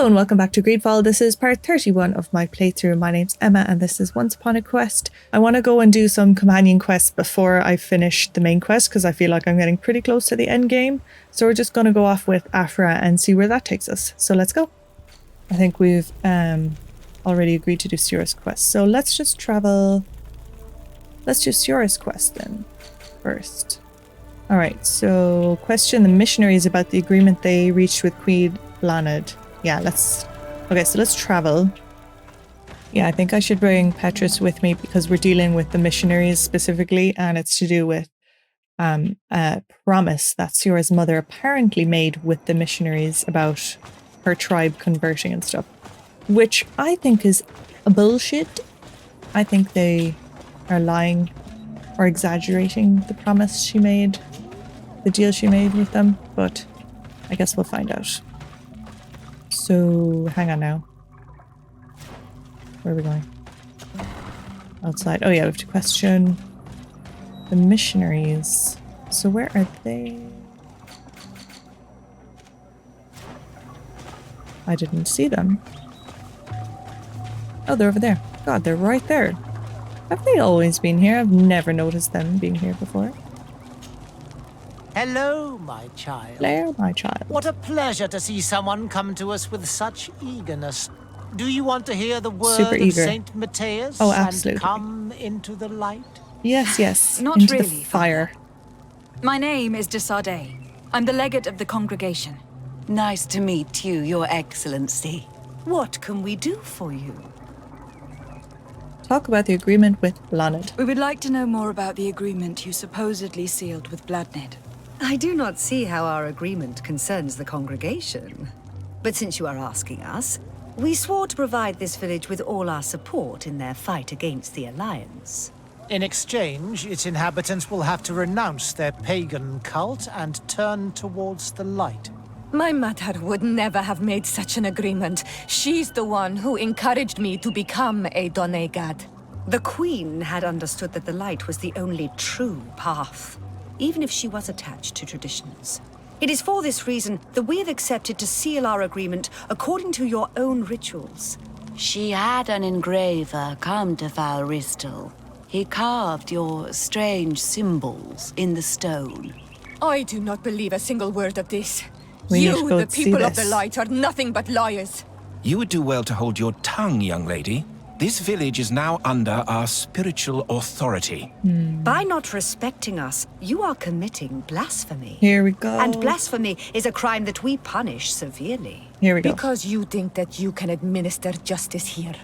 Hello and welcome back to Greedfall. This is part 31 of my playthrough. My name's Emma and this is Once Upon a Quest. I want to go and do some companion quests before I finish the main quest because I feel like I'm getting pretty close to the end game. So we're just going to go off with Afra and see where that takes us. So let's go. I think we've already agreed to do Siora's quest. So let's just travel. Let's do Siora's quest then first. Alright, so question the missionaries about the agreement they reached with Queen Blanid. Yeah, let's travel. Yeah, I think I should bring Petrus with me because we're dealing with the missionaries specifically, and it's to do with a promise that Siora's mother apparently made with the missionaries about her tribe converting and stuff, which I think is a bullshit. I think they are lying or exaggerating the promise she made, the deal she made with them, but I guess we'll find out. So, hang on now. Where are we going? Outside. Oh yeah, we have to question the missionaries. So where are they? I didn't see them. Oh, they're over there. God, they're right there. Have they always been here? I've never noticed them being here before. Hello, my child. Hello, my child. What a pleasure to see someone come to us with such eagerness. Do you want to hear the word of Saint Matthias? Oh, absolutely. And come into the light? Yes, yes. Not into really, the fire. Father. My name is de Sardet. I'm the legate of the congregation. Nice to meet you, Your Excellency. What can we do for you? Talk about the agreement with Blanid. We would like to know more about the agreement you supposedly sealed with Bladnid. I do not see how our agreement concerns the congregation. But since you are asking us, we swore to provide this village with all our support in their fight against the Alliance. In exchange, its inhabitants will have to renounce their pagan cult and turn towards the light. My mother would never have made such an agreement. She's the one who encouraged me to become a Donegad. The Queen had understood that the light was the only true path, even if she was attached to traditions. It is for this reason that we have accepted to seal our agreement according to your own rituals. She had an engraver come to Valristal. He carved your strange symbols in the stone. I do not believe a single word of this. You, the people of the light, are nothing but liars. You would do well to hold your tongue, young lady. This village is now under our spiritual authority. By not respecting us, you are committing blasphemy. Here we go. And blasphemy is a crime that we punish severely. Here we go. Because you think that you can administer justice here.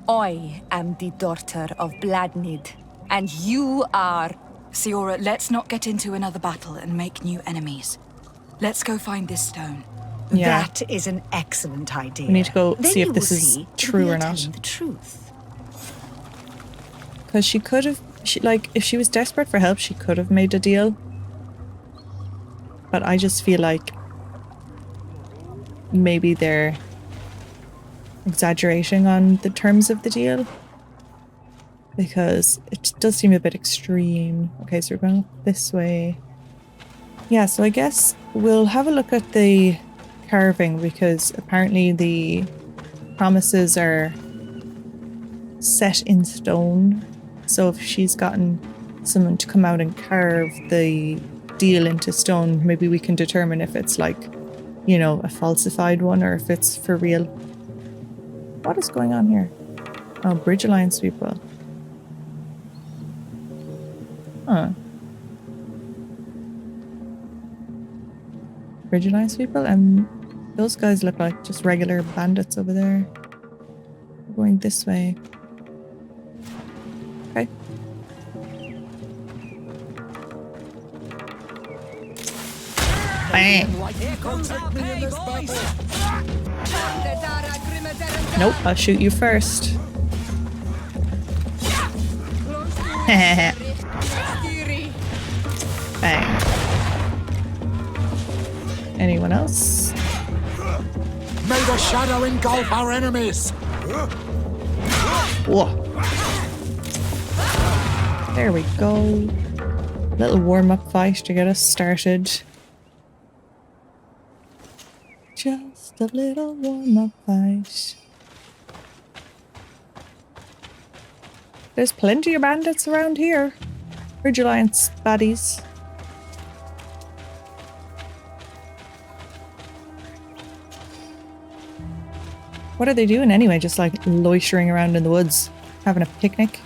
I am the daughter of Bladnid, and you are... Siora, let's not get into another battle and make new enemies. Let's go find this stone. Yeah. That is an excellent idea. We need to go Then see if you this will is see true we or are not. telling the truth. Because she could have, if she was desperate for help, she could have made a deal. But I just feel like maybe they're exaggerating on the terms of the deal. Because it does seem a bit extreme. Okay, so we're going this way. Yeah, so I guess we'll have a look at the carving because apparently the promises are set in stone. So if she's gotten someone to come out and carve the deal into stone, maybe we can determine if it's like, you know, a falsified one or if it's for real. What is going on here? Oh, Bridge Alliance people. Huh. Bridge Alliance people, and those guys look like just regular bandits over there. We're going this way. Okay. Bang! Nope, I'll shoot you first. Bang. Anyone else? May the shadow engulf our enemies! Whoa. There we go. Little warm-up fight to get us started. Just a little warm-up fight. There's plenty of bandits around here. Vigilance baddies. What are they doing anyway? Just like loitering around in the woods, having a picnic.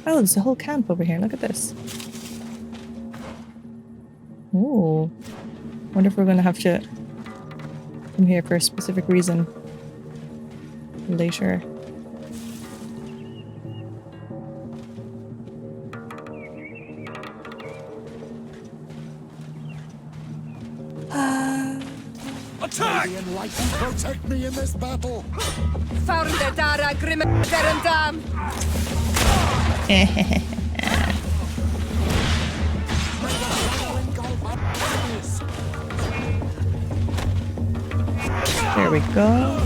Oh, there's a whole camp over here. Look at this. Ooh. Wonder if we're going to have to come here for a specific reason later. Attack! May the Enlightened protect me in this battle. Found the Dara Grimmerendam. There we go.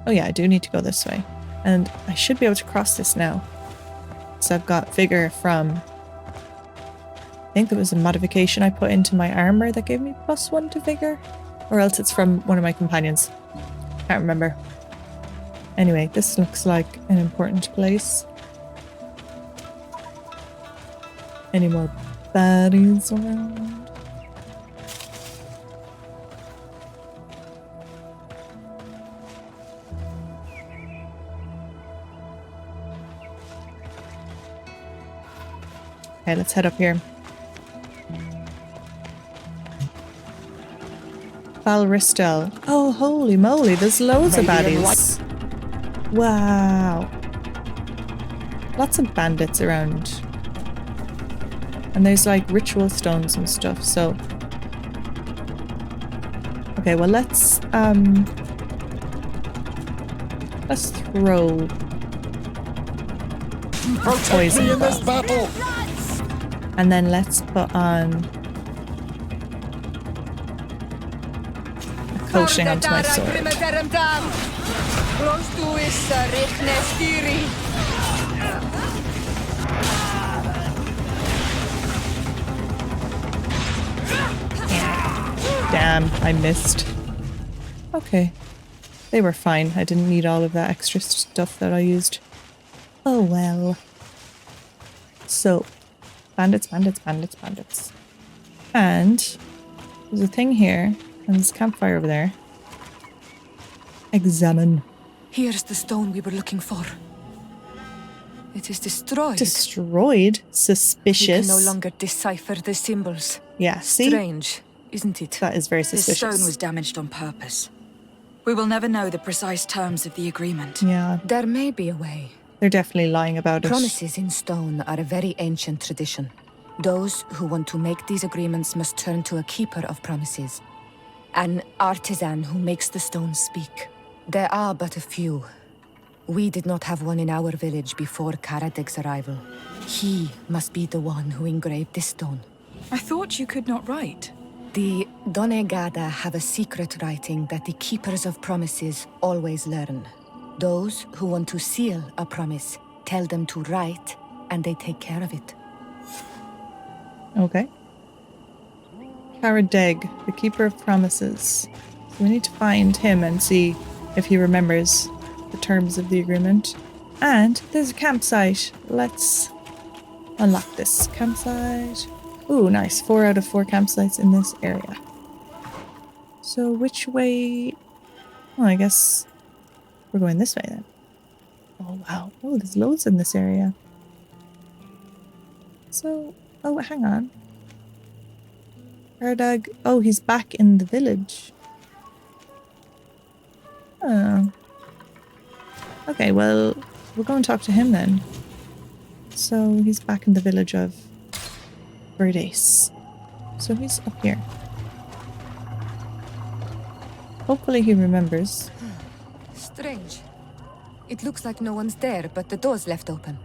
Oh yeah, I do need to go this way. And I should be able to cross this now. So I've got vigor from... I think there was a modification I put into my armor that gave me +1 to vigor. Or else it's from one of my companions. Can't remember. Anyway, this looks like an important place. Any more baddies around? Okay, let's head up here. Valristel. Oh, holy moly, there's loads of baddies. Wow. Lots of bandits around. And there's like ritual stones and stuff, so... Okay, well let's throw... Protect me in this battle! And then let's put on a coating onto my sword. Damn, I missed. Okay. They were fine. I didn't need all of that extra stuff that I used. Oh well. So... Bandits, bandits, bandits, bandits. And there's a thing here, and there's a campfire over there. Examine. Here's the stone we were looking for. It is destroyed. Destroyed? Suspicious. We can no longer decipher the symbols. Yeah, see? Strange, isn't it? That is very suspicious. This stone was damaged on purpose. We will never know the precise terms of the agreement. Yeah. There may be a way. They're definitely lying about it. Promises in stone are a very ancient tradition. Those who want to make these agreements must turn to a keeper of promises. An artisan who makes the stones speak. There are but a few. We did not have one in our village before Karadek's arrival. He must be the one who engraved this stone. I thought you could not write. The Donegada have a secret writing that the keepers of promises always learn. Those who want to seal a promise tell them to write, and they take care of it. Okay. Karadeg, the keeper of promises. So we need to find him and see if he remembers the terms of the agreement. And there's a campsite. Let's unlock this campsite. Ooh, nice. 4 out of 4 campsites in this area. So which way... Oh, I guess we're going this way then. Oh, wow. Oh, there's loads in this area. So... Oh, hang on. Erdag. Oh, he's back in the village. Oh. Okay, well, we'll go and talk to him then. So he's back in the village of Verdes. So he's up here. Hopefully he remembers. Strange. It looks like no one's there, but the door's left open.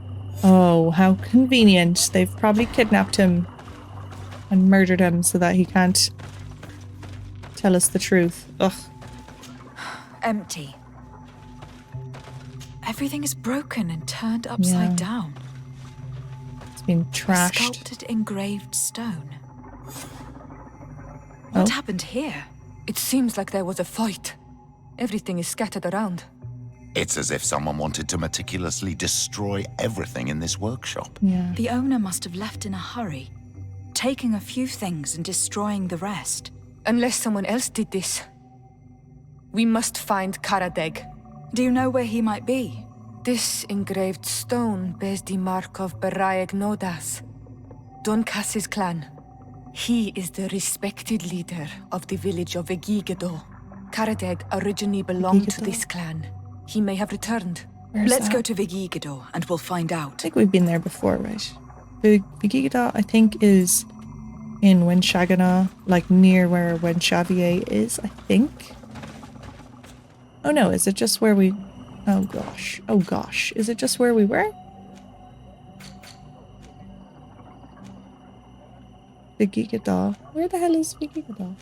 Oh, how convenient. They've probably kidnapped him and murdered him so that he can't tell us the truth. Ugh. Empty. Everything is broken and turned upside down. It's been A trashed. sculpted engraved stone. What happened here? It seems like there was a fight. Everything is scattered around. It's as if someone wanted to meticulously destroy everything in this workshop. Yeah. The owner must have left in a hurry, taking a few things and destroying the rest. Unless someone else did this. We must find Karadeg. Do you know where he might be? This engraved stone bears the mark of Baraeg Nodas, Doncass's clan. He is the respected leader of the village of Egigedo. Karadeg originally belonged to this clan. He may have returned. Let's go to Vigigedo and we'll find out. I think we've been there before, right? Vigigida, I think, is in Wenshagana, like near where Wenshavier is, I think. Oh no, is it just where we... Oh gosh. Oh gosh. Is it just where we were? Vigigida. Where the hell is Vigigida?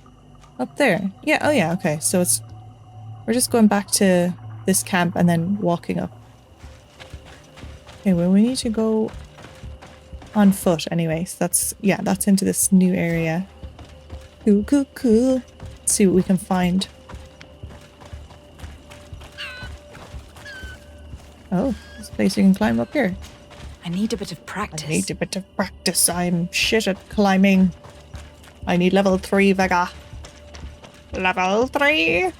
Up there. Yeah, oh yeah, okay. So it's... We're just going back to this camp and then walking up. Okay, well we need to go on foot anyway. So that's... Yeah, that's into this new area. Cool, cool, cool. Let's see what we can find. Oh, this place you can climb up here. I need a bit of practice. I need a bit of practice. I'm shit at climbing. I need level 3 Vega. Level 3!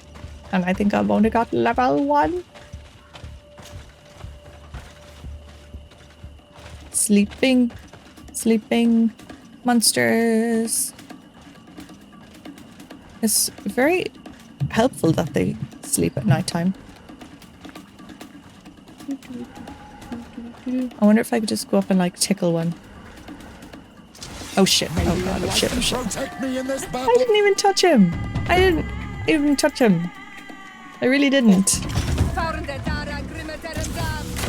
And I think I've only got level 1. Sleeping monsters. It's very helpful that they sleep at nighttime. I wonder if I could just go up and like tickle one. Oh shit. Oh god, oh shit, oh shit. I didn't even touch him. I didn't even touch him. I really didn't.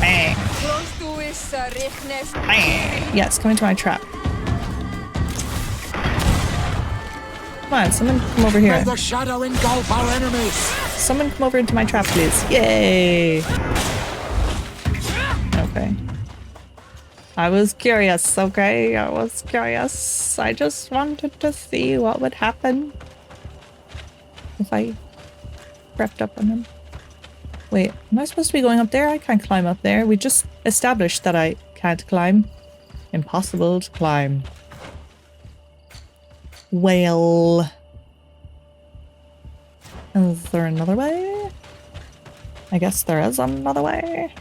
Bang. Bang. Yes, come into my trap. Come on, someone come over here. May the shadow engulf our enemies. Someone come over into my trap, please. Yay. Okay. I was curious, okay? I was curious. I just wanted to see what would happen if I crept up on him. Wait, am I supposed to be going up there? I can't climb up there. We just established that I can't climb. Impossible to climb. Well. Is there another way? I guess there is another way.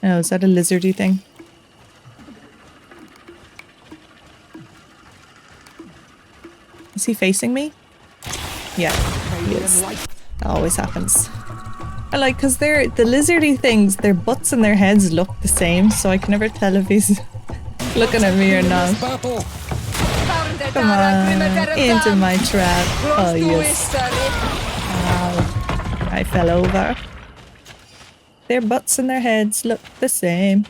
Oh, is that a lizardy thing? Is he facing me? Yeah, he is. That always happens. I like, because they're the lizardy things, their butts and their heads look the same, so I can never tell if he's looking at me or not. Come on, into my trap. Oh, yes. Ow. I fell over. Their butts and their heads look the same.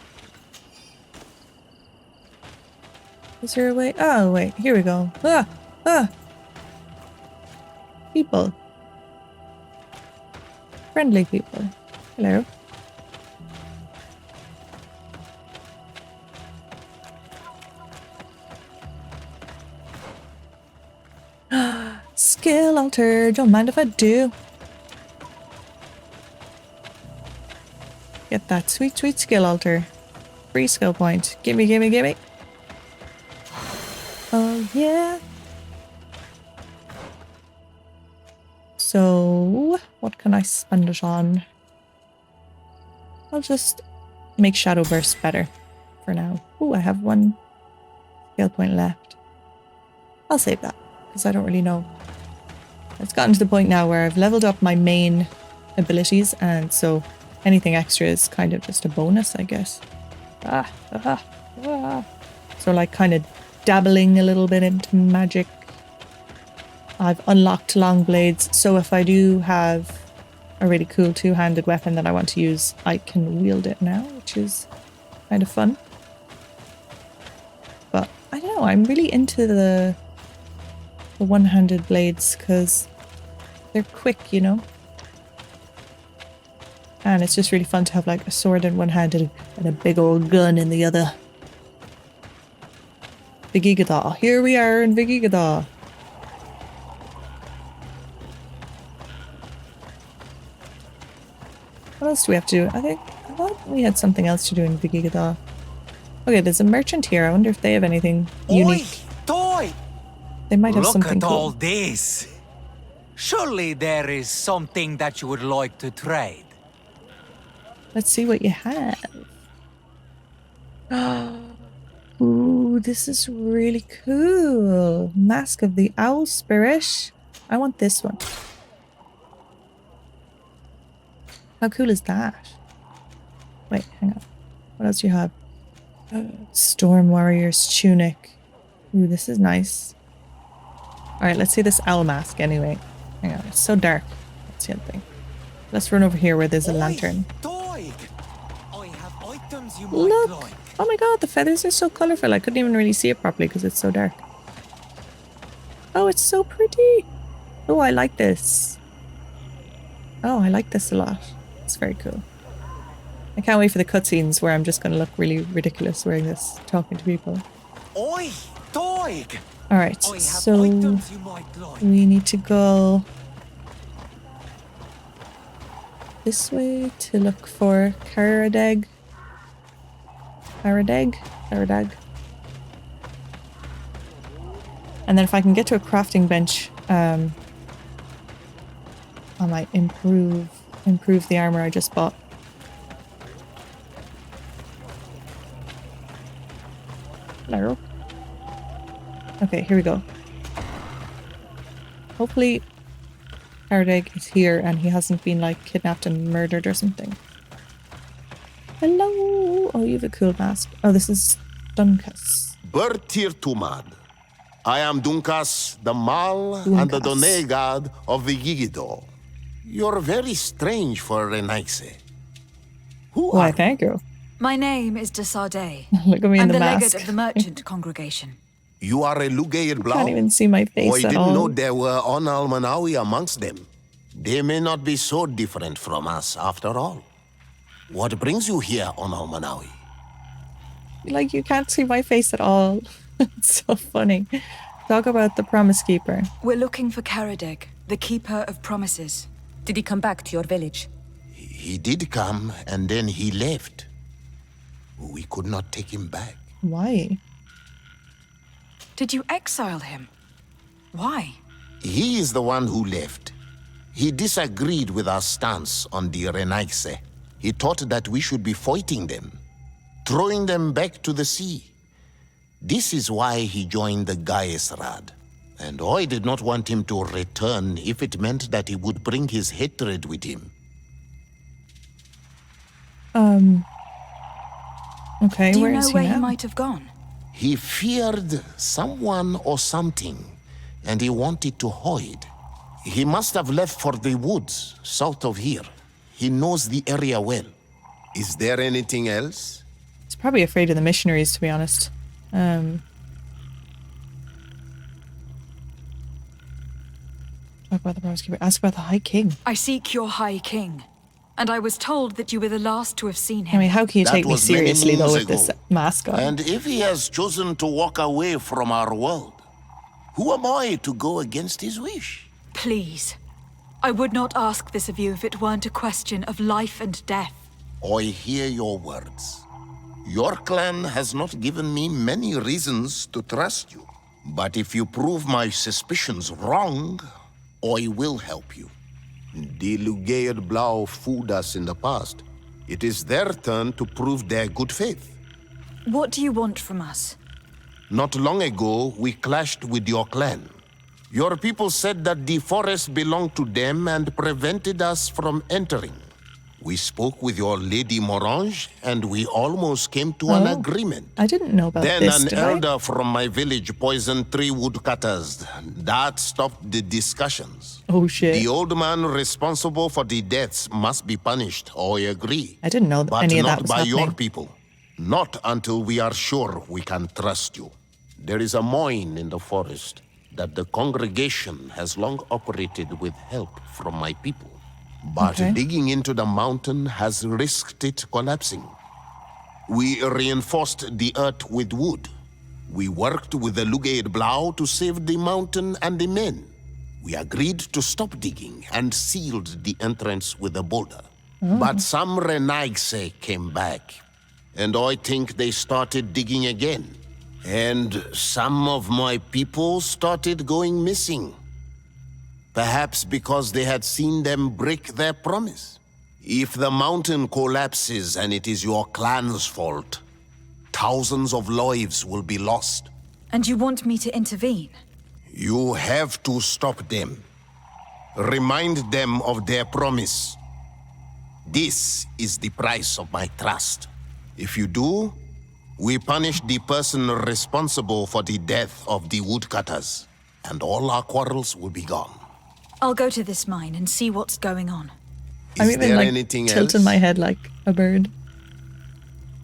Is there a way? Oh, wait. Here we go. Ah! Ah! People. Friendly people. Hello. Skill altar. Don't mind if I do. Get that sweet, sweet skill altar. Free skill point. Gimme, gimme, gimme. Oh, yeah. So, what can I spend it on? I'll just make Shadow Burst better for now. Ooh, I have 1 skill point left. I'll save that, because I don't really know. It's gotten to the point now where I've leveled up my main abilities, and so anything extra is kind of just a bonus, I guess. So like kind of dabbling a little bit into magic. I've unlocked long blades, so if I do have a really cool two-handed weapon that I want to use, I can wield it now, which is kind of fun. But I don't know, I'm really into the one-handed blades because they're quick, you know? And it's just really fun to have like a sword in one hand and a big old gun in the other. Vigigada. Here we are in Vigigada. What else do we have to do? I thought we had something else to do in Vigigada. Okay, there's a merchant here. I wonder if they have anything unique. Toy! They might have something Look at cool. all this. Surely there is something that you would like to trade. Let's see what you have. Ooh, this is really cool. Mask of the Owl Spirit. I want this one. How cool is that? Wait, hang on. What else do you have? Storm Warrior's Tunic. Ooh, this is nice. Alright, let's see this owl mask anyway. Hang on, it's so dark. That's the other thing. Let's run over here where there's a lantern. Look! Oh my god, the feathers are so colourful. I couldn't even really see it properly because it's so dark. Oh, it's so pretty! Oh, I like this. Oh, I like this a lot. It's very cool. I can't wait for the cutscenes where I'm just going to look really ridiculous wearing this, talking to people. Alright, so we need to go this way to look for Karadag. Karadag. And then if I can get to a crafting bench, I might improve the armor I just bought. Hello. Okay, here we go. Hopefully Karadag is here and he hasn't been like kidnapped and murdered or something. Hello! Oh, you have a cool mask. Oh, this is Dunkas. Bertir Tumad. I am Dunkas, the Mal and the Done god of the Yigido. You're very strange for Renaise. Why, thank you. My name is Desardet. Look at me in the mask. I'm the legate of the merchant congregation. You are a Lugair Blau? Can't even see my face I at didn't all. know there were on Almanawi amongst them. They may not be so different from us after all. What brings you here on Almanawi? Like, you can't see my face at all. It's so funny. Talk about the Promise Keeper. We're looking for Karadag, the Keeper of Promises. Did he come back to your village? He did come, and then he left. We could not take him back. Why? Did you exile him? Why? He is the one who left. He disagreed with our stance on the Renaise. He thought that we should be fighting them, throwing them back to the sea. This is why he joined the Gaesrad. And I did not want him to return if it meant that he would bring his hatred with him. Okay, Do you where know is he where now? he might have gone? He feared someone or something, and he wanted to hide. He must have left for the woods south of here. He knows the area well. Is there anything else? He's probably afraid of the missionaries, to be honest. Talk about the Promise Keeper. Ask about the High King. I seek your High King, and I was told that you were the last to have seen him. I mean, how can you That take me was many seriously, though, moons with this ago. mask on? And if he has chosen to walk away from our world, who am I to go against his wish? Please. I would not ask this of you if it weren't a question of life and death. I hear your words. Your clan has not given me many reasons to trust you. But if you prove my suspicions wrong, I will help you. The Lugair Blau fooled us in the past. It is their turn to prove their good faith. What do you want from us? Not long ago, we clashed with your clan. Your people said that the forest belonged to them and prevented us from entering. We spoke with your Lady Morange, and we almost came to an agreement. I didn't know about Then this, an did I? elder from my village poisoned 3 woodcutters. That stopped the discussions. Oh, shit. The old man responsible for the deaths must be punished, I agree. I didn't know But any of that not was by your happening. people. Not until we are sure we can trust you. There is a mine in the forest that the congregation has long operated with help from my people. But Okay. digging into the mountain has risked it collapsing. We reinforced the earth with wood. We worked with the Lugaid Blau to save the mountain and the men. We agreed to stop digging and sealed the entrance with a boulder. But some Renaigse came back, and I think they started digging again. And some of my people started going missing. Perhaps because they had seen them break their promise. If the mountain collapses and it is your clan's fault, thousands of lives will be lost. And you want me to intervene? You have to stop them. Remind them of their promise. This is the price of my trust. If you do, we punish the person responsible for the death of the woodcutters, and all our quarrels will be gone. I'll go to this mine and see what's going on. I'm Is even there like anything tilting else? my head like a bird.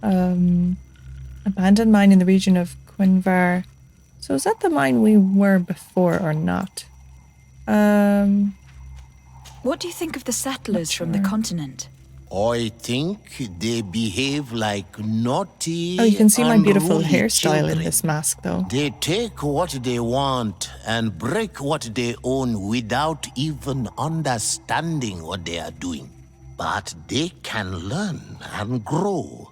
Abandoned mine in the region of Quinvar. So is that the mine we were before or not? What do you think of the settlers from the sure. continent? I think they behave like naughty. Oh, you can see my beautiful unruly hairstyle children. in this mask, though. They take what they want and break what they own without even understanding what they are doing. But they can learn and grow.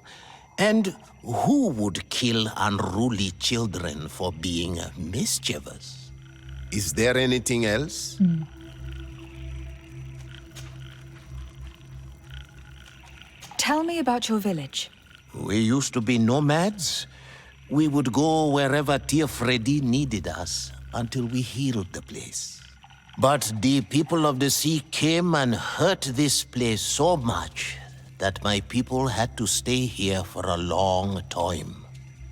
And who would kill unruly children for being mischievous? Is there anything else? Tell me about your village. We used to be nomads. We would go wherever Tia Freddy needed us until we healed the place. But the people of the sea came and hurt this place so much that my people had to stay here for a long time.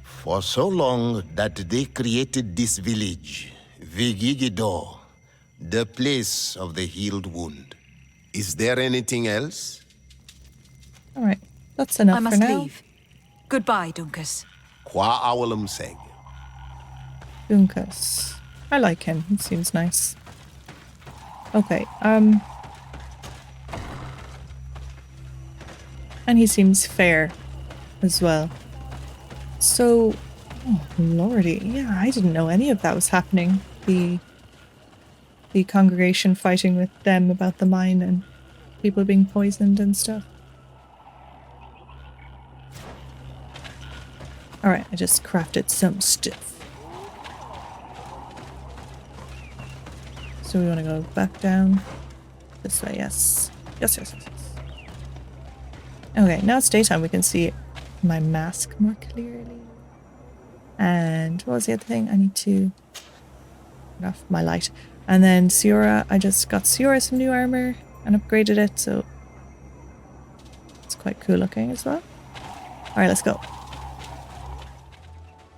For so long that they created this village, Vigigido, the place of the healed wound. Is there anything else? All right, that's enough I for must now. leave. Goodbye, Dunkus. Qua awalum seg. Dunkus. I like him. He seems nice. Okay, and he seems fair as well. So, oh lordy, yeah, I didn't know any of that was happening. The congregation fighting with them about the mine and people being poisoned and stuff. Alright, I just crafted some stuff. So we want to go back down this way, yes. Yes. Okay, now it's daytime. We can see my mask more clearly. And what was the other thing? I need to turn off my light. And then Siora, I just got Siora some new armor and upgraded it, so it's quite cool looking as well. Alright, let's go.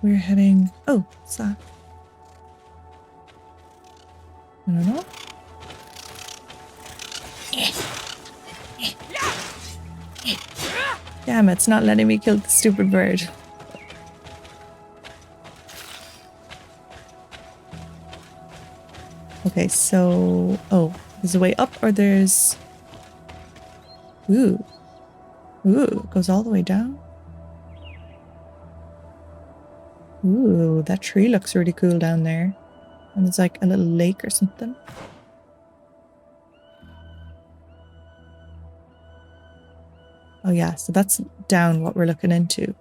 We're heading... Oh, what's that? I don't know. Damn, it's not letting me kill the stupid bird. Okay, so... Oh, there's a way up or there's... Ooh. Ooh, it goes all the way down. Ooh, that tree looks really cool down there. And there's like a little lake or something. Oh yeah, so that's down what we're looking into.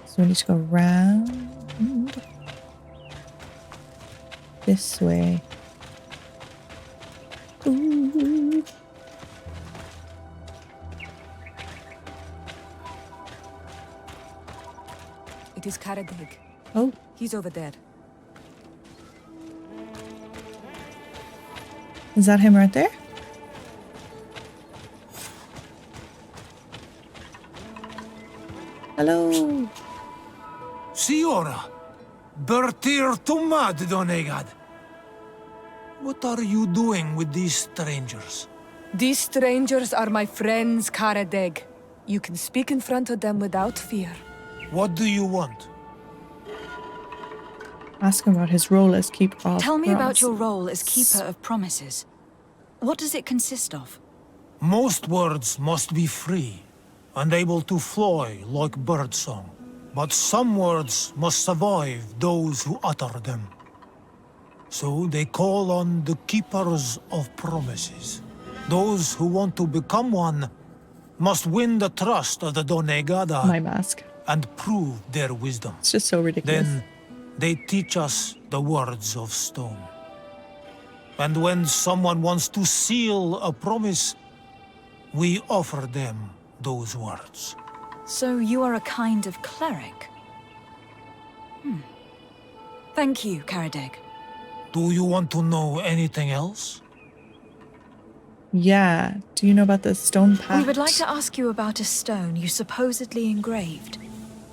So we need to go around this way. Ooh. It is Karadig. Oh, He's over there. is that him right there? Hello. Siora, Bertir Tumad Donegad. What are you doing with these strangers? These strangers are my friends, Karadeg. You can speak in front of them without fear. What do you want? Ask him about his role as Keeper of Tell me about your Promises. role as Keeper of Promises. What does it consist of? Most words must be free and able to fly like birdsong. But some words must survive those who utter them. So they call on the keepers of promises. Those who want to become one must win the trust of the Donegada. My mask. And prove their wisdom. It's just so ridiculous. Then they teach us the words of stone. And when someone wants to seal a promise, we offer them those words. So you are a kind of cleric? Thank you, Karadeg. Do you want to know anything else? Yeah. Do you know about the stone pact? We would like to ask you about a stone you supposedly engraved.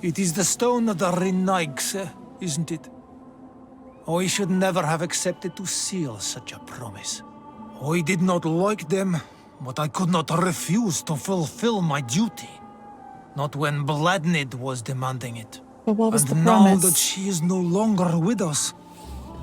It is the stone of the Renaigse, isn't it? I should never have accepted to seal such a promise. I did not like them, but I could not refuse to fulfill my duty. Not when Bladnid was demanding it. But what was the now promise? that she is no longer with us,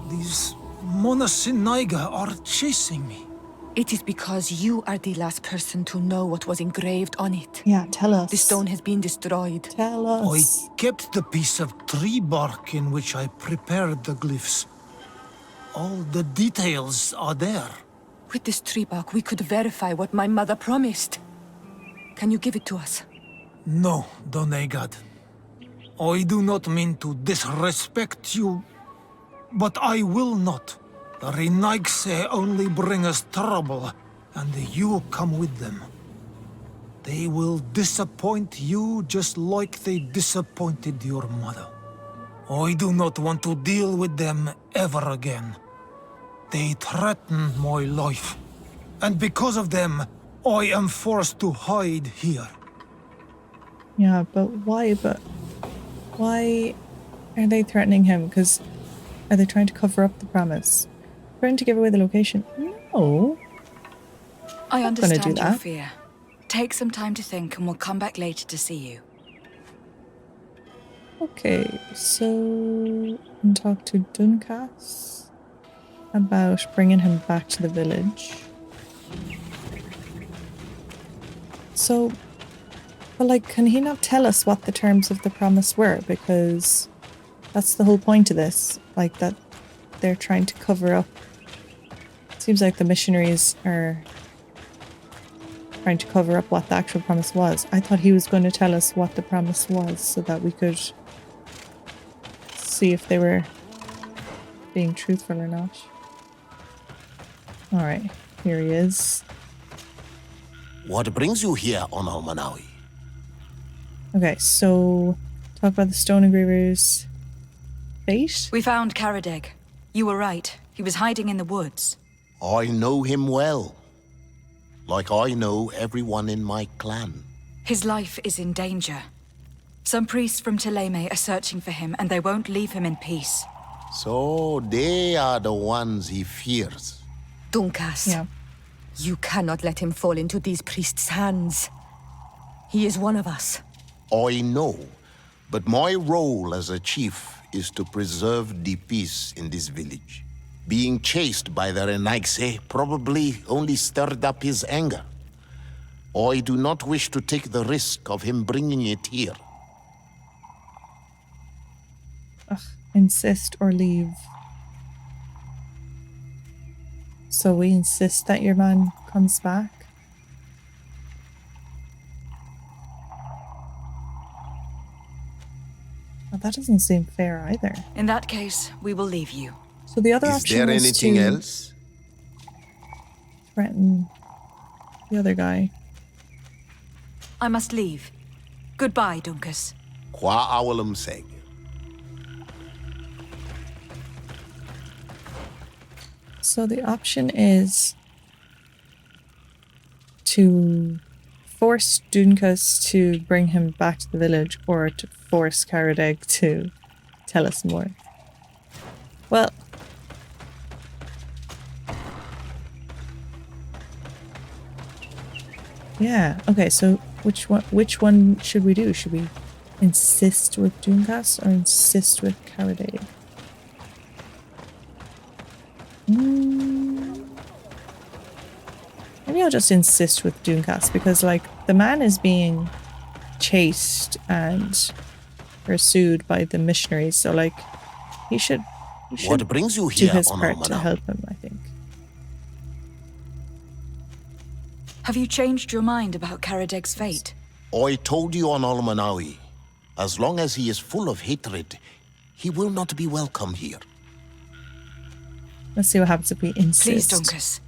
these Monasinaiga are chasing me. It is because you are the last person to know what was engraved on it. Yeah, tell us. The stone has been destroyed. Tell us. I kept the piece of tree bark in which I prepared the glyphs. All the details are there. With this tree bark, we could verify what my mother promised. Can you give it to us? No, Donegad. I do not mean to disrespect you, but I will not. The Renaigse only bring us trouble, and you come with them. They will disappoint you just like they disappointed your mother. I do not want to deal with them ever again. They threaten my life, and because of them, I am forced to hide here. Yeah, but why? But why are they threatening him? Because are they trying to cover up the promise? Trying to give away the location? No. I I'm not gonna do understand your that. fear. Take some time to think and we'll come back later to see you. Okay, so talk to Dunkas about bringing him back to the village. So, but like, can he not tell us what the terms of the promise were? Because that's the whole point of this. Like, that they're trying to cover up. Seems like the missionaries are trying to cover up what the actual promise was. I thought he was going to tell us what the promise was so that we could see if they were being truthful or not. Alright, here he is. What brings you here on Almanawi? Okay, so talk about the stone engraver's fate. We found Karadeg. You were right. He was hiding in the woods. I know him well. Like I know everyone in my clan. His life is in danger. Some priests from Teleme are searching for him, and they won't leave him in peace. So they are the ones he fears. Dunkas. Yeah. You cannot let him fall into these priests' hands. He is one of us. I know, but my role as a chief is to preserve the peace in this village. Being chased by the Renaigse probably only stirred up his anger. I do not wish to take the risk of him bringing it here. Ugh, insist or leave. So we insist that your man comes back? Well, that doesn't seem fair either. In that case, we will leave you. So the other Is option there was anything to else? threaten the other guy. I must leave. Goodbye, Dunkas. Qua awalum seg. So the option is to force Dunkas to bring him back to the village, or to force Karadeg to tell us more. Well, yeah. Okay. So which one should we do? Should we insist with Dunkas or insist with Karadeg? Maybe I'll just insist with Dunkas, because like the man is being chased and pursued by the missionaries. So like, he should What brings you do here, his on part to Almanac? help him, I think. Have you changed your mind about Karadeg's fate? I told you on Almanawi, as long as he is full of hatred, he will not be welcome here. Let's see what happens if we insist. Please, Dunkus.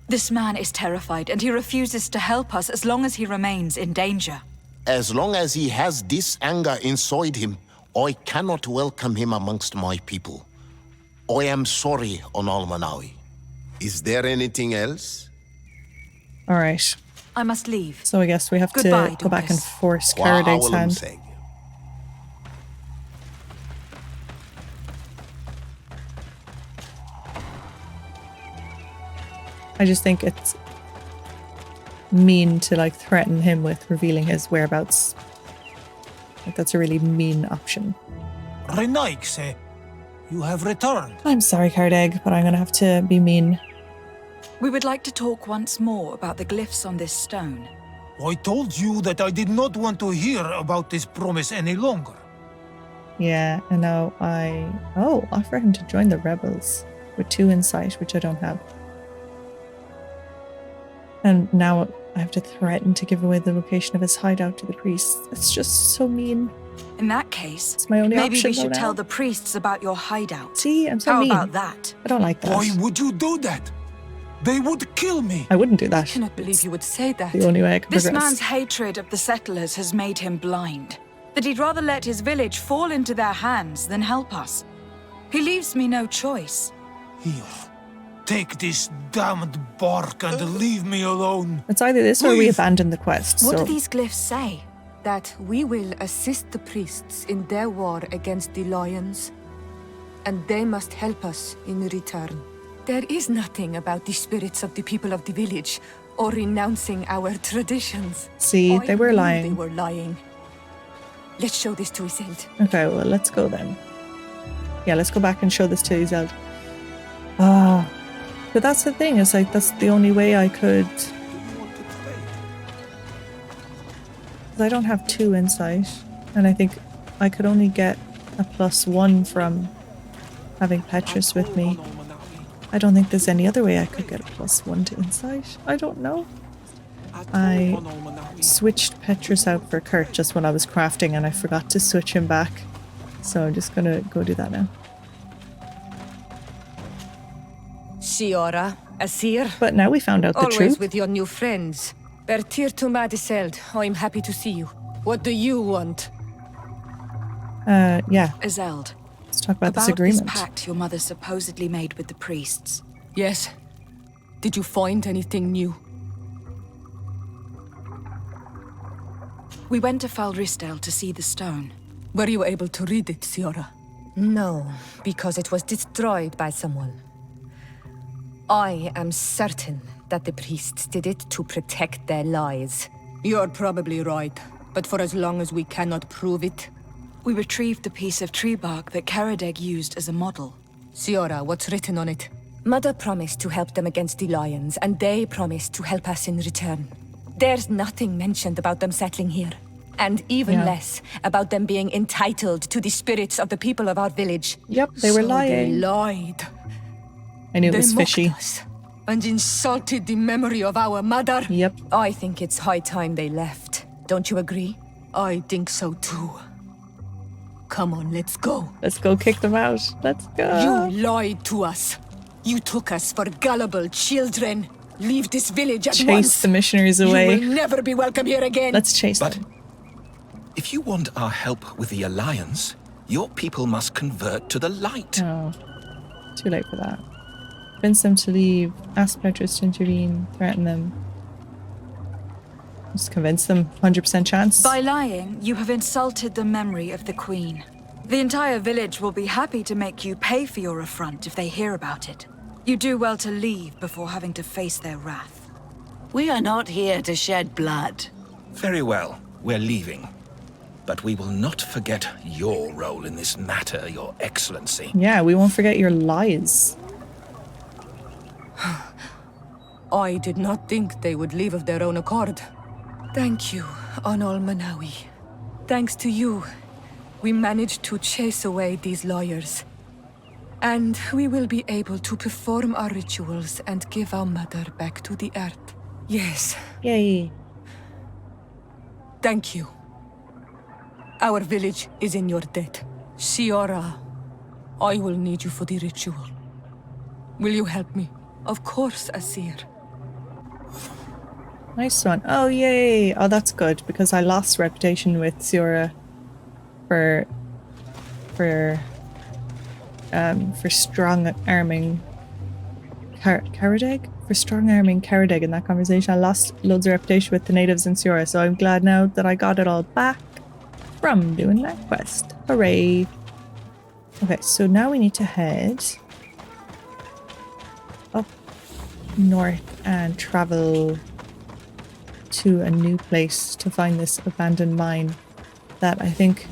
This man is terrified, and he refuses to help us as long as he remains in danger. As long as he has this anger inside him, I cannot welcome him amongst my people. I am sorry, on Almanawi. Is there anything else? All right. I must leave. So I guess we have Goodbye, to go back and Dunkus. force Karadeg's hand. I just think it's mean to like threaten him with revealing his whereabouts. Like that's a really mean option. Renaigse, you have returned. I'm sorry, Karadeg, but I'm gonna have to be mean. We would like to talk once more about the glyphs on this stone. I told you that I did not want to hear about this promise any longer. Yeah, and now offer him to join the rebels with 2 insight, which I don't have. And now I have to threaten to give away the location of his hideout to the priests. It's just so mean. In that case, It's my only maybe option we should though tell now. the priests about your hideout. See, I'm so How mean. about that? I don't like that. Why would you do that? They would kill me. I wouldn't do that. I cannot believe you would say that. The only way I can This progress. man's hatred of the settlers has made him blind. That he'd rather let his village fall into their hands than help us. He leaves me no choice. Here, take this damned bark and leave me alone. It's either this or we Please. abandon the quest. What so do these glyphs say? That we will assist the priests in their war against the lions, and they must help us in return. There is nothing about the spirits of the people of the village or renouncing our traditions. See, I they were knew lying. They were lying. Let's show this to Isilde. Okay, well, let's go then. Yeah, let's go back and show this to Isilde. Ah. But that's the thing, is like, that's the only way I could... 'Cause I don't have 2 insight, and I think I could only get a +1 from having Petrus with me. I don't think there's any other way I could get a +1 to insight. I don't know. I switched Petrus out for Kurt just when I was crafting, and I forgot to switch him back. So I'm just gonna go do that now. Siora, Asir, But now we found out the always truth. with your new friends. Bertir to Madiseld, I'm happy to see you. What do you want? Yeah, Azeld, let's talk about this about this agreement. pact your mother supposedly made with the priests. Yes. Did you find anything new? We went to Falristel to see the stone. Were you able to read it, Siora? No, because it was destroyed by someone. I am certain that the priests did it to protect their lies. You're probably right, but for as long as we cannot prove it... We retrieved the piece of tree bark that Karadeg used as a model. Siora, what's written on it? Mother promised to help them against the lions, and they promised to help us in return. There's nothing mentioned about them settling here. And even Yeah. less about them being entitled to the spirits of the people of our village. Yep, they were So lying. They lied. I knew it They was mocked fishy. us and insulted the memory of our mother. Yep. I think it's high time they left. Don't you agree? I think so too. Come on, let's go. Let's go kick them out. Let's go. You lied to us. You took us for gullible children. Leave this village at Chase once. the missionaries You away. will never be welcome here again. Let's chase But them. if you want our help with the Alliance, your people must convert to the light. Oh, too late for that. Convince them to leave. Ask Petrus to intervene. Threaten them. Just convince them. 100% chance. By lying, you have insulted the memory of the Queen. The entire village will be happy to make you pay for your affront if they hear about it. You do well to leave before having to face their wrath. We are not here to shed blood. Very well, we're leaving. But we will not forget your role in this matter, Your Excellency. Yeah, we won't forget your lies. I did not think they would leave of their own accord. Thank you, Anol Manawi. Thanks to you, we managed to chase away these lawyers. And we will be able to perform our rituals and give our mother back to the earth. Yes, Yay. thank you. Our village is in your debt. Siora, I will need you for the ritual. Will you help me? Of course, Asir. Nice one. Oh, yay. Oh, that's good, because I lost reputation with Siora for strong arming Karadeg? For strong arming Karadeg in that conversation. I lost loads of reputation with the natives in Siora, so I'm glad now that I got it all back from doing that quest. Hooray! Okay, so now we need to head up north and travel to a new place to find this abandoned mine that I think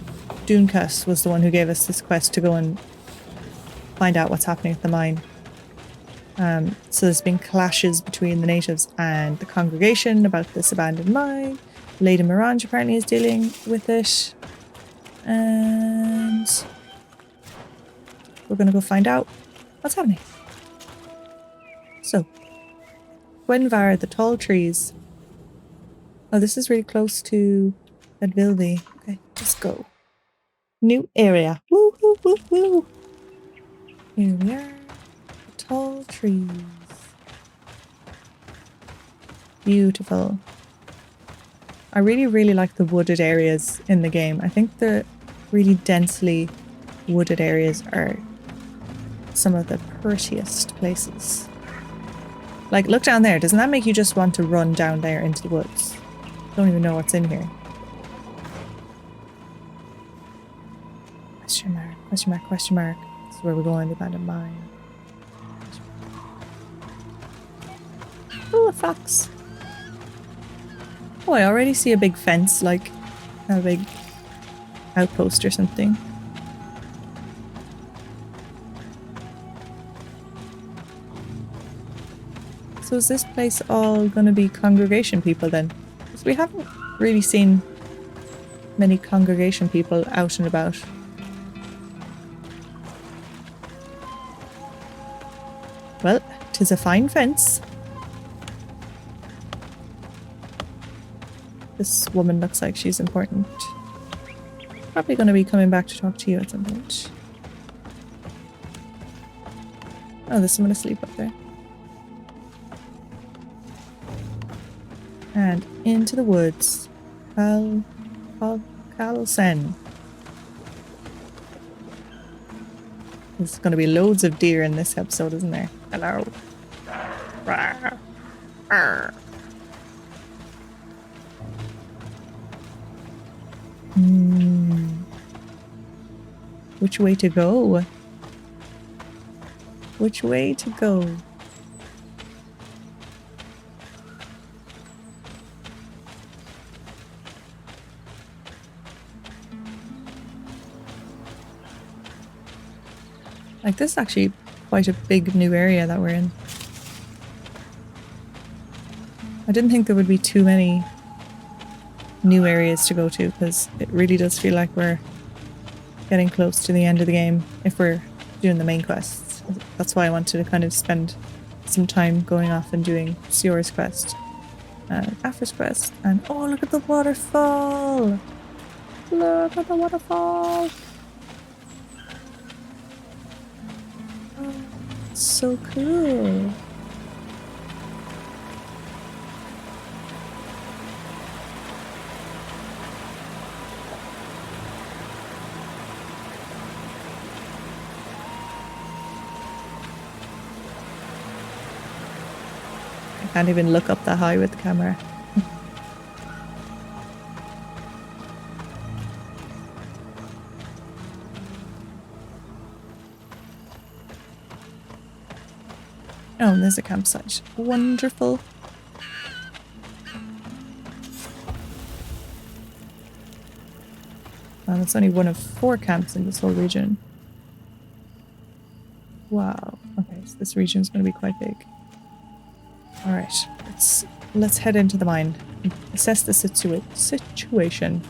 Dunkas was the one who gave us this quest to go and find out what's happening at the mine. So there's been clashes between the natives and the congregation about this abandoned mine. Lady Mirange apparently is dealing with it. And we're going to go find out what's happening. So, Gwenvar, the tall trees. Oh, this is really close to Advilvi. Okay, let's go. New area. Woo, woo, woo, woo. Here we are. The tall trees. Beautiful. I really, really like the wooded areas in the game. I think the really densely wooded areas are some of the prettiest places. Like, look down there. Doesn't that make you just want to run down there into the woods? Don't even know what's in here. Question mark, question mark, question mark. This is where we're going, the abandoned mine. Oh, a fox. Oh, I already see a big fence, like a big outpost or something. So is this place all going to be congregation people then? Because we haven't really seen many congregation people out and about. Well, 'tis a fine fence. This woman looks like she's important. Probably going to be coming back to talk to you at some point. Oh, there's someone asleep up there. And into the woods. Kalsen. There's going to be loads of deer in this episode, isn't there? Hello. Rawr. Rawr. Which way to go? Which way to go? Like, this is actually quite a big new area that we're in. I didn't think there would be too many new areas to go to, because it really does feel like we're getting close to the end of the game if we're doing the main quests. That's why I wanted to kind of spend some time going off and doing Siora's quest, Afra's quest, and oh, look at the waterfall! Look at the waterfall! Oh, so cool! I can't even look up that high with the camera. Oh, and there's a campsite. Wonderful. And it's only one of 4 camps in this whole region. Wow. Okay, so this region is going to be quite big. Alright, let's head into the mine and assess the situation.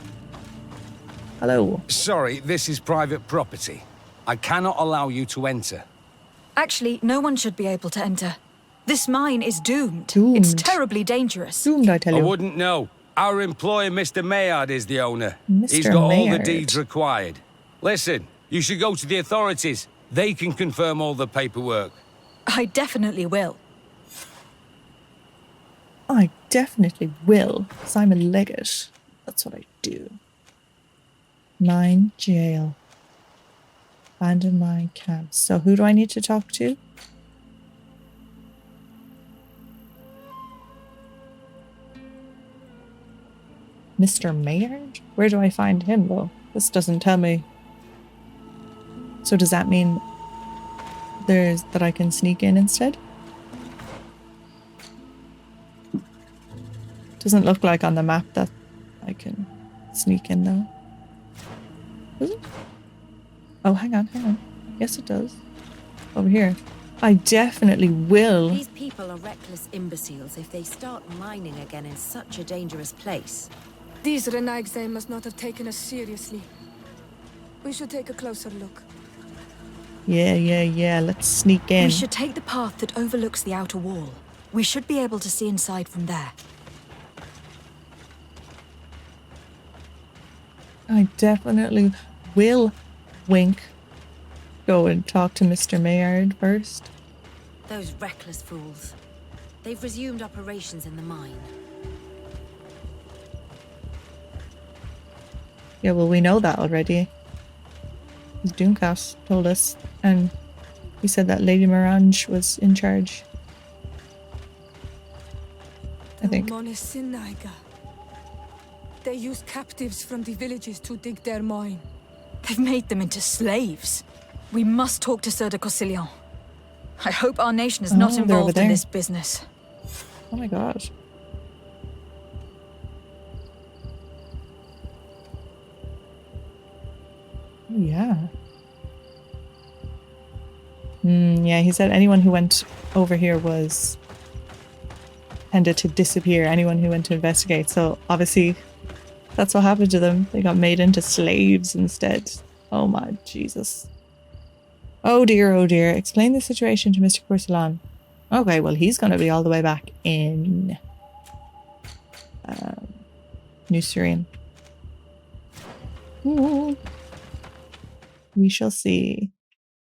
Hello. Sorry, this is private property. I cannot allow you to enter. Actually, no one should be able to enter. This mine is doomed. Doomed. It's terribly dangerous. Doomed, I tell I you. wouldn't know. Our employer, Mr. Maillard, is the owner. Mr. He's got all the Maillard. deeds required. Listen, you should go to the authorities. They can confirm all the paperwork. I definitely will. I definitely will, because I'm a legate. That's what I do. Mine jail. Abandoned mine camp. So who do I need to talk to? Mr. Maillard? Where do I find him though? This doesn't tell me. So does that mean that I can sneak in instead? Doesn't look like on the map that I can sneak in though. Does it? Oh, hang on. Yes, it does. Over here. I definitely will. These people are reckless imbeciles if they start mining again in such a dangerous place. These Renaigse must not have taken us seriously. We should take a closer look. Yeah. Let's sneak in. We should take the path that overlooks the outer wall. We should be able to see inside from there. I definitely will, wink, go and talk to Mr. Maillard first. Those reckless fools. They've resumed operations in the mine. Yeah, well, we know that already. Doomcast told us, and he said that Lady Mirange was in charge. I think. They use captives from the villages to dig their mine. They've made them into slaves. We must talk to Sieur de Corsillon. I hope our nation is not they're over involved in there. this business. Oh my god. Oh, yeah. Yeah, he said anyone who went over here was tended to disappear. Anyone who went to investigate. So obviously that's what happened to them. They got made into slaves instead. Oh my Jesus. Oh dear, oh dear. Explain the situation to Mr. Courcelon. Okay, well he's going to be all the way back in New Syrian. Ooh. We shall see.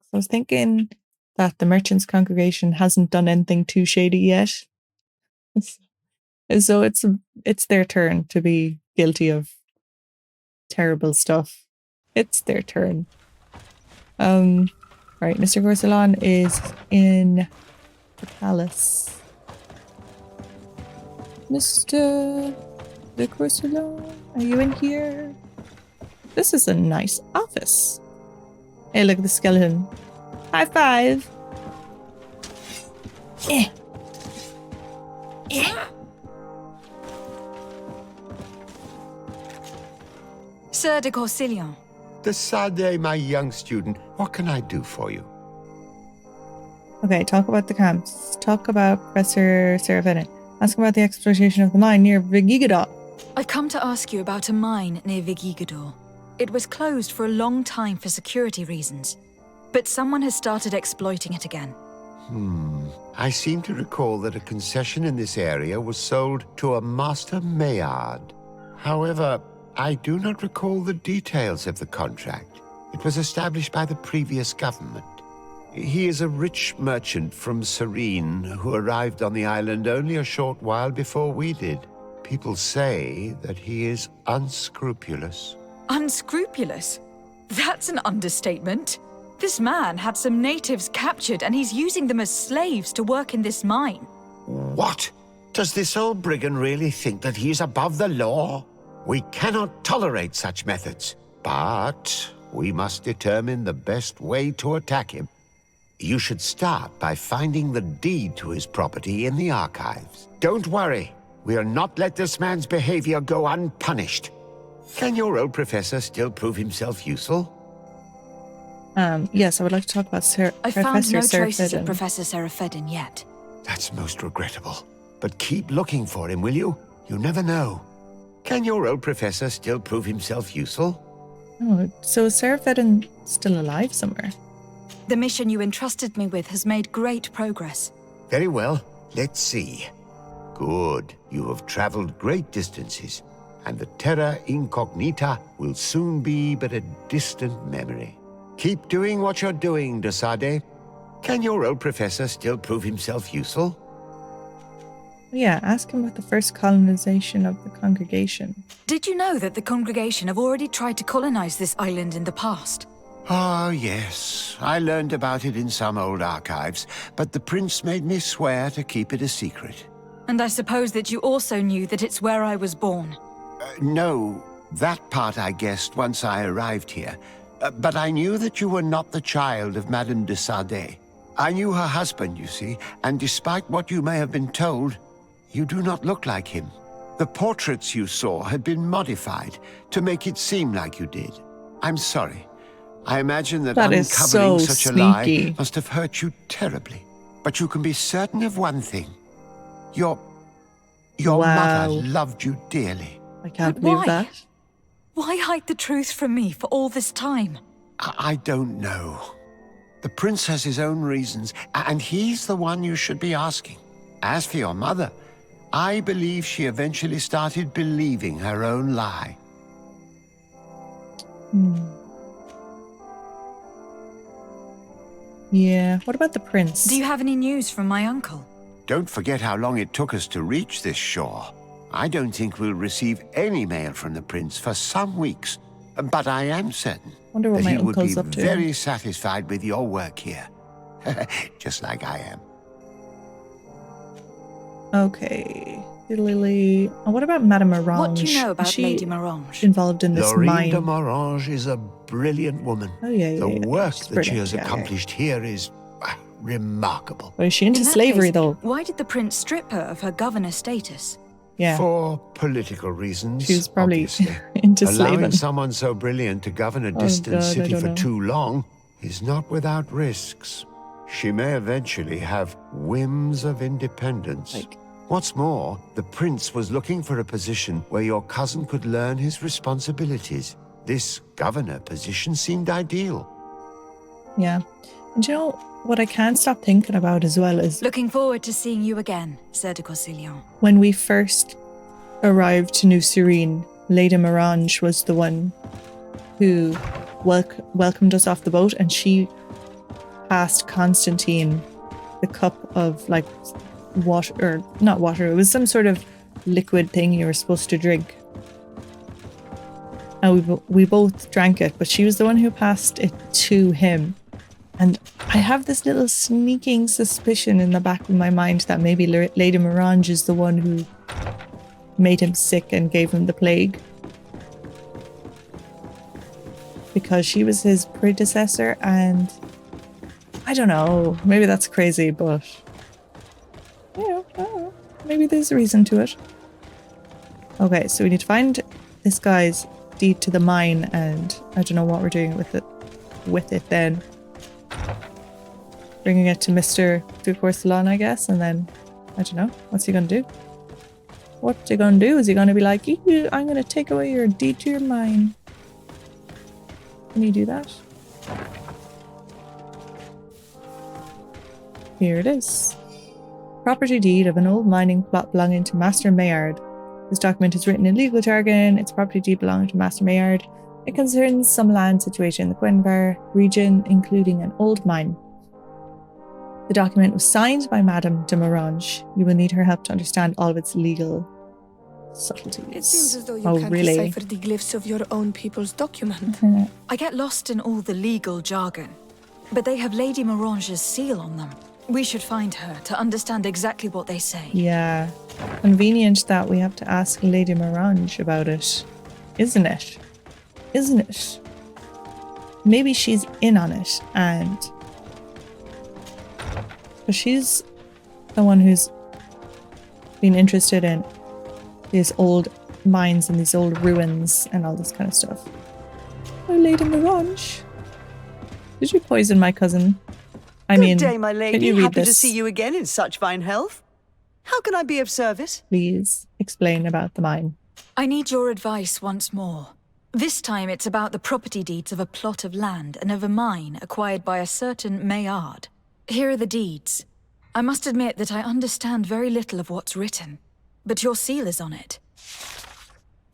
So I was thinking that the Merchants' Congregation hasn't done anything too shady yet. So it's their turn to be guilty of terrible stuff. It's their turn. Right, Mr. Courcelon is in the palace. Mr. de Courcelon, are you in here? This is a nice office. Hey, look at the skeleton. High five. Eh. Sieur de Corsillon. Decidez, my young student. What can I do for you? Okay, talk about the camps. Talk about Professor Serafinin. Ask about the exploitation of the mine near Vigigador. I've come to ask you about a mine near Vigigador. It was closed for a long time for security reasons, but someone has started exploiting it again. I seem to recall that a concession in this area was sold to a Master Maillard. However, I do not recall the details of the contract. It was established by the previous government. He is a rich merchant from Serene who arrived on the island only a short while before we did. People say that he is unscrupulous. Unscrupulous? That's an understatement. This man had some natives captured and he's using them as slaves to work in this mine. What? Does this old brigand really think that he is above the law? We cannot tolerate such methods, but we must determine the best way to attack him. You should start by finding the deed to his property in the archives. Don't worry, we'll not let this man's behavior go unpunished. Can your old professor still prove himself useful? Yes, I would like to talk about I found no traces Serafinin. of Professor Serafinin yet. That's most regrettable. But keep looking for him, will you? You never know. Can your old professor still prove himself useful? Oh, so is Sarah Fedden still alive somewhere? The mission you entrusted me with has made great progress. Very well. Let's see. Good. You have traveled great distances, and the Terra Incognita will soon be but a distant memory. Keep doing what you're doing, de Sade. Can your old professor still prove himself useful? Yeah, ask him about the first colonization of the congregation. Did you know that the congregation have already tried to colonize this island in the past? Oh, yes. I learned about it in some old archives, but the prince made me swear to keep it a secret. And I suppose that you also knew that it's where I was born. No, that part I guessed once I arrived here. But I knew that you were not the child of Madame de Sade. I knew her husband, you see, and despite what you may have been told, you do not look like him. The portraits you saw had been modified to make it seem like you did. I'm sorry. I imagine that is uncovering so such a sneaky. lie must have hurt you terribly. But you can be certain of one thing. Your Wow. mother loved you dearly. I can't But believe why? that. Why hide the truth from me for all this time? I don't know. The prince has his own reasons, and he's the one you should be asking. As for your mother, I believe she eventually started believing her own lie. Yeah, what about the prince? Do you have any news from my uncle? Don't forget how long it took us to reach this shore. I don't think we'll receive any mail from the prince for some weeks, but I am certain Wonder what that my he would be uncle's up to. very satisfied with your work here. Just like I am. Okay. Lily. Oh, what about Madame Orange? What do you know Is about she Lady Morange? involved in this Lorraine mine? de Morange is a brilliant woman. Oh, yeah. The work She's that she brilliant, has yeah, yeah. accomplished here is remarkable. Or is she into In that slavery, case, though? Why did the prince strip her of her governor status? Yeah. For political reasons, She was probably obviously. into Allowing slaving. someone so brilliant to govern a distant God, I city don't for know. too long is not without risks. She may eventually have whims of independence. Like- What's more, the prince was looking for a position where your cousin could learn his responsibilities. This governor position seemed ideal. Yeah. And you know what I can't stop thinking about as well is Looking forward to seeing you again, Sir de Corsillon. when we first arrived to New Serene, Lady Morange was the one who welcomed us off the boat, and she passed Constantine the cup of like water, or not water, it was some sort of liquid thing you were supposed to drink. And we both drank it, but she was the one who passed it to him. And I have this little sneaking suspicion in the back of my mind that maybe Lady Morange is the one who made him sick and gave him the plague. Because she was his predecessor, and I don't know, maybe that's crazy, but I don't know, maybe there's a reason to it. Okay, so we need to find this guy's deed to the mine, and I don't know what we're doing with it then. Bringing it to Mr. de Corsillon, I guess, and then, I don't know, what's he gonna do? What's he gonna do? Is he gonna be like, I'm gonna take away your deed to your mine? Can you do that? Here it is. Property deed of an old mining plot belonging to Master Maillard. This document is written in legal jargon. It's property deed belonging to Master Maillard. It concerns some land situated in the Quenvar region, including an old mine. The document was signed by Madame de Morange. You will need her help to understand all of its legal subtleties. It seems as though you can't decipher the glyphs of your own people's document. I get lost in all the legal jargon, but they have Lady Morange's seal on them. We should find her to understand exactly what they say. Yeah. Convenient that we have to ask Lady Morange about it. Isn't it? Isn't it? Maybe she's in on it, and... But she's the one who's been interested in these old mines and these old ruins and all this kind of stuff. Oh, Lady Morange. Did you poison my cousin? Good day, my lady. can you read Happy to this? see you again in such fine health. How can I be of service? Please explain about the mine. I need your advice once more. This time it's about the property deeds of a plot of land and of a mine acquired by a certain Maillard. Here are the deeds. I must admit that I understand very little of what's written, but your seal is on it.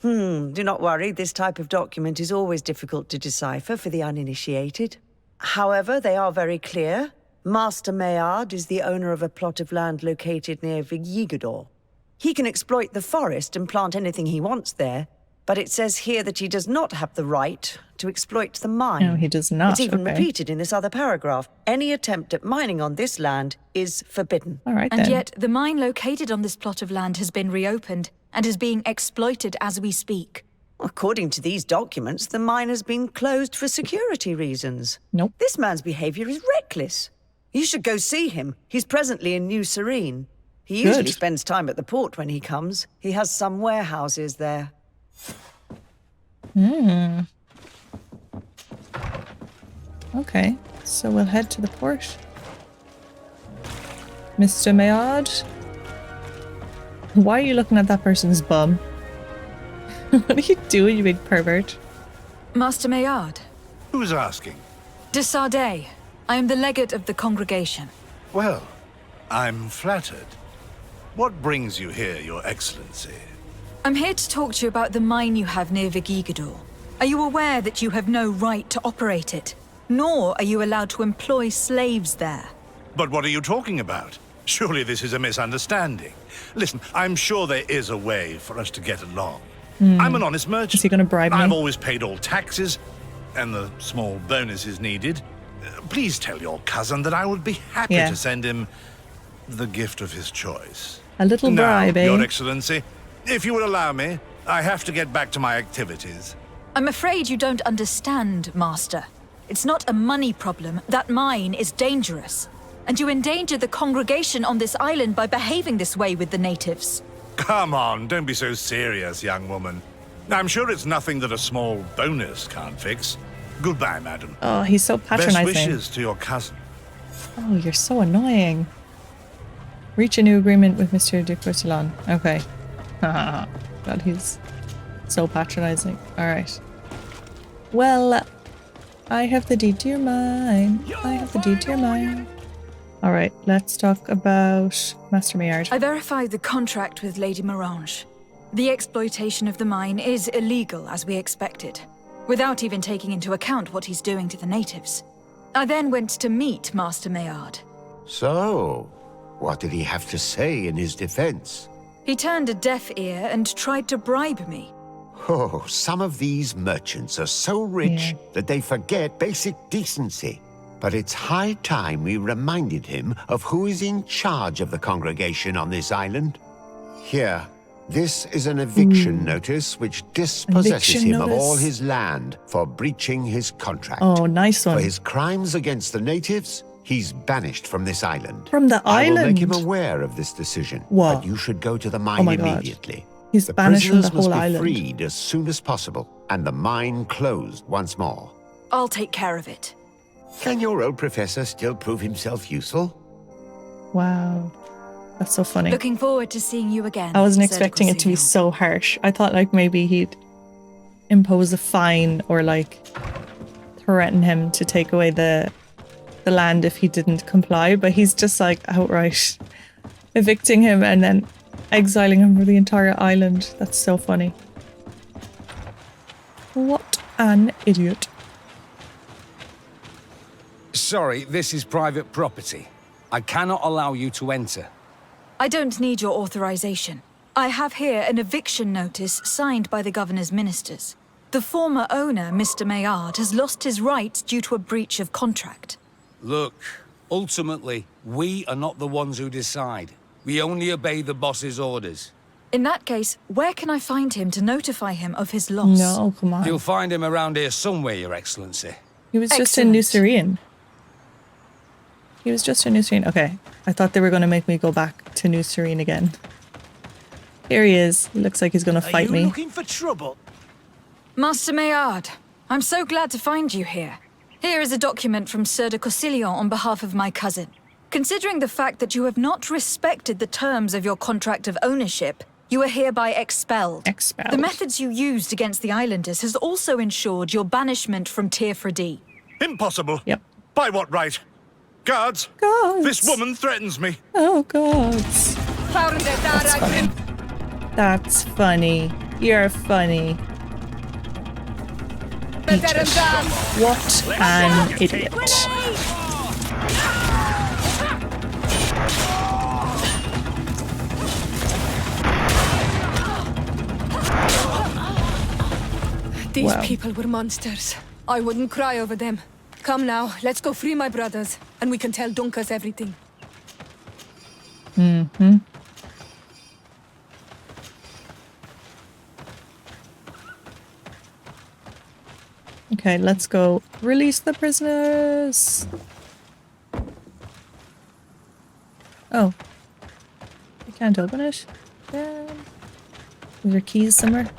Do not worry, this type of document is always difficult to decipher for the uninitiated. However, they are very clear. Master Maillard is the owner of a plot of land located near Vigigador. He can exploit the forest and plant anything he wants there, but it says here that he does not have the right to exploit the mine. No, he does not. It's even Okay. repeated in this other paragraph. Any attempt at mining on this land is forbidden. All right, And then. yet, the mine located on this plot of land has been reopened and is being exploited as we speak. According to these documents, the mine has been closed for security reasons. Nope. This man's behavior is reckless. You should go see him. He's presently in New Serene. He usually Good. spends time at the port when he comes. He has some warehouses there. Okay, so we'll head to the port. Mr. Maillard? Why are you looking at that person's bum? What are you doing, you big pervert? Master Maillard, Who's asking? de Sardet. I am the legate of the congregation. Well, I'm flattered. What brings you here, Your Excellency? I'm here to talk to you about the mine you have near Vigigador. Are you aware that you have no right to operate it? Nor are you allowed to employ slaves there. But what are you talking about? Surely this is a misunderstanding. Listen, I'm sure there is a way for us to get along. I'm an honest merchant. Is he gonna bribe me? I've always paid all taxes, and the small bonuses needed. Please tell your cousin that I would be happy Yeah. to send him the gift of his choice. A little Now, bribe, eh? Your Excellency, if you would allow me, I have to get back to my activities. I'm afraid you don't understand, Master. It's not a money problem. That mine is dangerous. And you endanger the congregation on this island by behaving this way with the natives. Come on, don't be so serious, young woman. I'm sure it's nothing that a small bonus can't fix. Goodbye, madam. Oh, he's so Best patronizing. wishes to your cousin. Oh, you're so annoying. Reach a new agreement with Mr. de Courcelon. Okay. God, he's so patronizing. Alright. Well, I have the deed to your mine. I have the deed to your mine. Alright, let's talk about Master Maillard. I verified the contract with Lady Morange. The exploitation of the mine is illegal, as we expected, without even taking into account what he's doing to the natives. I then went to meet Master Maillard. So, what did he have to say in his defense? He turned a deaf ear and tried to bribe me. Oh, some of these merchants are so rich that they forget basic decency. But it's high time we reminded him of who is in charge of the congregation on this island. Here, this is an eviction notice which dispossesses Eviction him of all notice. his land for breaching his contract. Oh, nice one. For his crimes against the natives, he's banished from this island. From the I will make him island? aware of this decision. What? But you should go to the mine my God. immediately. He's The banished from the prisoners whole must be island. freed as soon as possible, and the mine closed once more. I'll take care of it. Can your old professor still prove himself useful? Wow. That's so funny. Looking forward to seeing you again. I wasn't Surgical expecting it to be Signal. so harsh. I thought like maybe he'd impose a fine or like threaten him to take away the land if he didn't comply, but he's just like outright evicting him and then exiling him from the entire island. That's so funny. What an idiot. Sorry, this is private property. I cannot allow you to enter. I don't need your authorization. I have here an eviction notice signed by the governor's ministers. The former owner, Mr. Maillard, has lost his rights due to a breach of contract. Look, ultimately, we are not the ones who decide. We only obey the boss's orders. In that case, where can I find him to notify him of his loss? No, come on. You'll find him around here somewhere, Your Excellency. He was just in New Serene. He was just in New Serene. Okay. I thought they were going to make me go back to New Serene again. Here he is. He looks like he's going to fight me. looking for trouble? Master Maillard, I'm so glad to find you here. Here is a document from Sieur de Courcillon on behalf of my cousin. Considering the fact that you have not respected the terms of your contract of ownership, You are hereby expelled. Expelled. The methods you used against the islanders has also ensured your banishment from Tirfredi. Impossible. Yep. By what right? Guards! Gods. This woman threatens me. Oh, gods. That's funny. That's funny. You're funny. Peaches. What an idiot. These people were monsters. I wouldn't cry over them. Come now, let's go free my brothers, and we can tell Dunkas everything. Mm-hmm. Okay, let's go release the prisoners. Oh. I can't open it. Is there keys somewhere?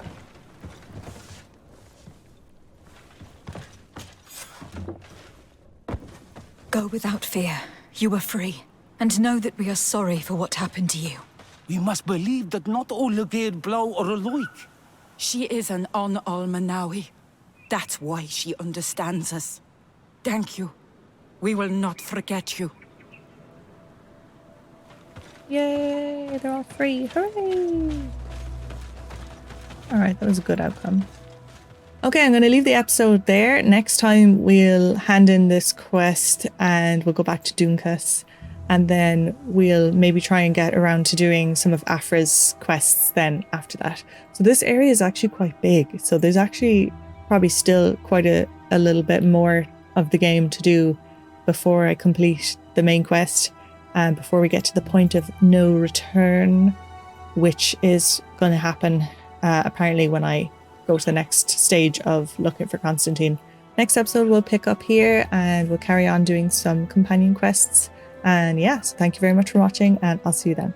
Go without fear. You are free. And know that we are sorry for what happened to you. We must believe that not all Geir Blow are alike. She is an Almanawi. That's why she understands us. Thank you. We will not forget you. Yay, they're all free. Hooray! Alright, that was a good outcome. Okay, I'm going to leave the episode there. Next time we'll hand in this quest and we'll go back to Dunkas. And then we'll maybe try and get around to doing some of Afra's quests then after that. So this area is actually quite big. So there's actually probably still quite a little bit more of the game to do before I complete the main quest and before we get to the point of no return, which is going to happen apparently when I go to the next stage of looking for Constantine. Next episode we'll pick up here and we'll carry on doing some companion quests. And yeah, so thank you very much for watching and I'll see you then.